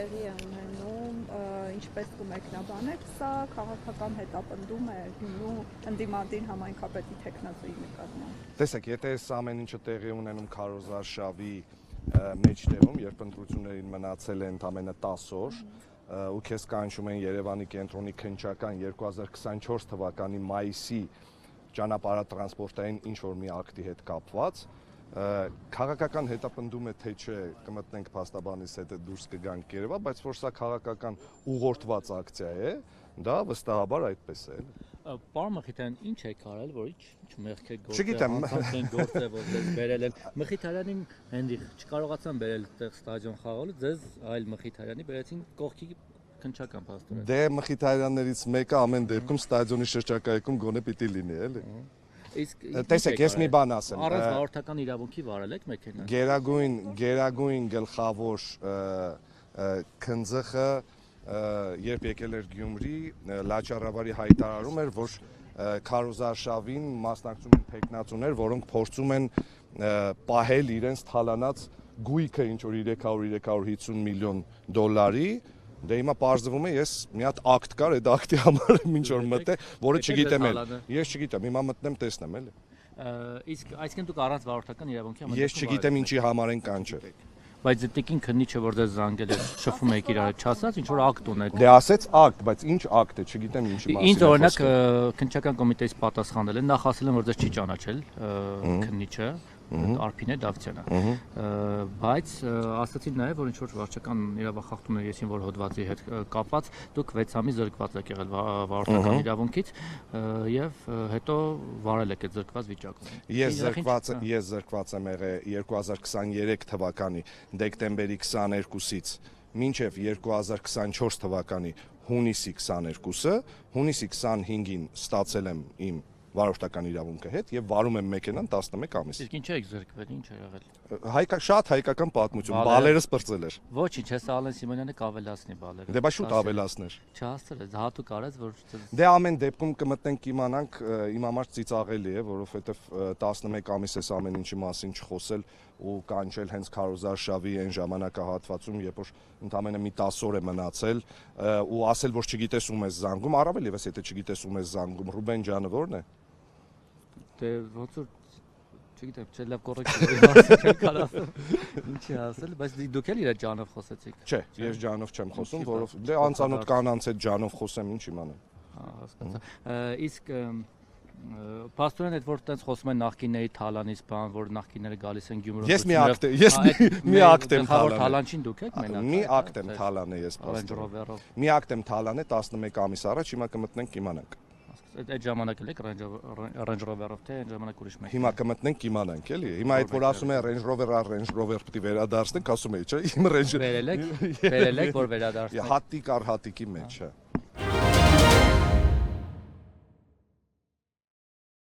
տեղի է ունենում, ինչպես կմեկնաբանեք սա, քաղաքական հետապնդում է Գյումրու ընդդիմադիր համայնքապետի թեկնածուի նկատմամբ։ Տեսեք, եթե այս ամեն ինչը տեղի ունենում քարոզարշավի մեջտեղում, երբ ընտրություններին մնացել է ընդամենը 10 օր, ու քեզ կանչում են Երևանի կենտրոնի քննչական 2024 թվականի մայիսի ճանապարհատրանսպորտային ինչ-որ մի ակտի հետ կապված, քաղաքական հետապնդում է թե չէ, կմտնենք փաստաբանից հետ դուրս կգանք Երևան, բայց որ սա քաղաքական ուղղորդված ակցիա է, դա վստահաբար այդպես է։ Պարոն Մխիթարյան, ինչ եք արել, որ ինչ մեղք եք Չգիտեմ, որ ձեզ բերել են։ Մխիթարյանին հենդի չկարողացան բերել այդտեղ ստադիոն խաղալու, ձեզ այլ Մխիթարյանի բերեցին կողքի քննչական փաստորեն։ Դե Մխիթարյաններից մեկը ամեն դեպքում ստադիոնի շրջակայքում գոնե պիտի լինի, էլի։ Տեսեք, ես մի բան ասեմ։ Առանց վարորդական իրավունքի վարել եք մեքենան։ Գերագույն գլխավոր քնձխը երբ եկել էր Գյումրի, լաչառավարի հայտարարում էր, որ քարոզարշավին մասնակցում են տեխնացուներ, որոնք փորձում են պահել իրենց թալանած գույքը ինչ որ 300-350 միլիոն դոլարի, դե հիմա պարզվում է ես մի հատ ակտ կար, այդ ակտի համար եմ ինչ որ մտե, որը չգիտեմ էլ։ Ես չգիտեմ, հիմա մտնեմ տեսնեմ էլի։ Իսկ այսինքն դուք առանց վարորդական իրավունքի Ես չգիտեմ ինչի համար են կանչել։ Բայց դեպքին քննիչը որ դες զանգել է շփվում եք իրար չասած ինչ որ ակտ ունեք։ Դե ասեց ակտ, բայց ինչ ակտ է, չգիտեմ ինչի մասին։ Ինձ օրինակ քննչական կոմիտեից պատասխանել են, նախ ասել են որ դες չի ճանաչել քննիչը Արփինե Դավթյանը, բայց ասացին նաև որ ինչ որ վարչական իրավախախտումներ եսին որ հոդվածի հետ կապված դուք 6 ամիս զրկված եք եղել վարորդական իրավունքից եւ հետո վարել եք այդ զրկված վիճակում։ Ես զրկված եմ եղել 2023 թվականի դեկտեմբերի 22-ից մինչև 2024 թվականի հունիսի 22-ը, հունիսի 25-ին ստացել եմ իմ վարորդական իրավունքը հետ եւ վարում եմ մեքենան 11 ամիս։ Իսկ ինչ եք զրկվել, ինչ է Շատ եղել։ հայկական պատմություն, բալերս պրծել էր։ Ոչինչ, հեսա Ալեն Սիմոնյանը կավելացնի բալերը։ Դե բայց շուտ ավելացներ։ Չհասցրեց, հատուկ արեց, որ Դե ամեն դեպքում կմտնենք իմանանք, իմ համար ծիծաղելի է, որովհետեւ 11 ամիս էս ամեն ինչի մասին չխոսել ու կանչել հենց քարոզարշավի այն ժամանակահատվածում, երբ որ ընդամենը մի 10 օր է մնացել ու ասել որ չգիտես ում ես զանգում, առավել եւս եթե չգիտես ում ես զանգում, Ռուբեն ջանը ո՞րն է։ Դե ոնց որ չգիտեմ, չէ լավ կոռեկտ ինչի ասել, բայց դուք էլ իր ջանով խոսեցիք։ Չէ, ես ջանով չեմ խոսում, որով դե անծանոթ կանանց հետ ջանով խոսեմ, ինչ իմանամ։ Հասկացա։ Իսկ Պաստորեն այդ որ տենց խոսում են նախկինների թալանից բան, որ նախկինները գալիս են Գյումրու։ Ես մի ակտ եմ թալանել։ Թալանչին դուք եք մենակ։ Մի ակտ եմ թալանել ես Պաստորեն։ Մի ակտ եմ թալանել 11 ամիս առաջ, հիմա կմտնենք իմանանք։ Այդ ժամանակ էլ եք Range Rover-ով թե այն ժամանակ ուրիշ մեկ։ Հիմա կմտնենք իմանանք, էլի։ Հիմա այդ որ ասում են Range Rover պիտի վերադարձնենք, ասում էի, չէ՞, իմ Range Վերել եք, որ վերադարձնենք։ Հատիկ առ հատիկի մեջ, հա։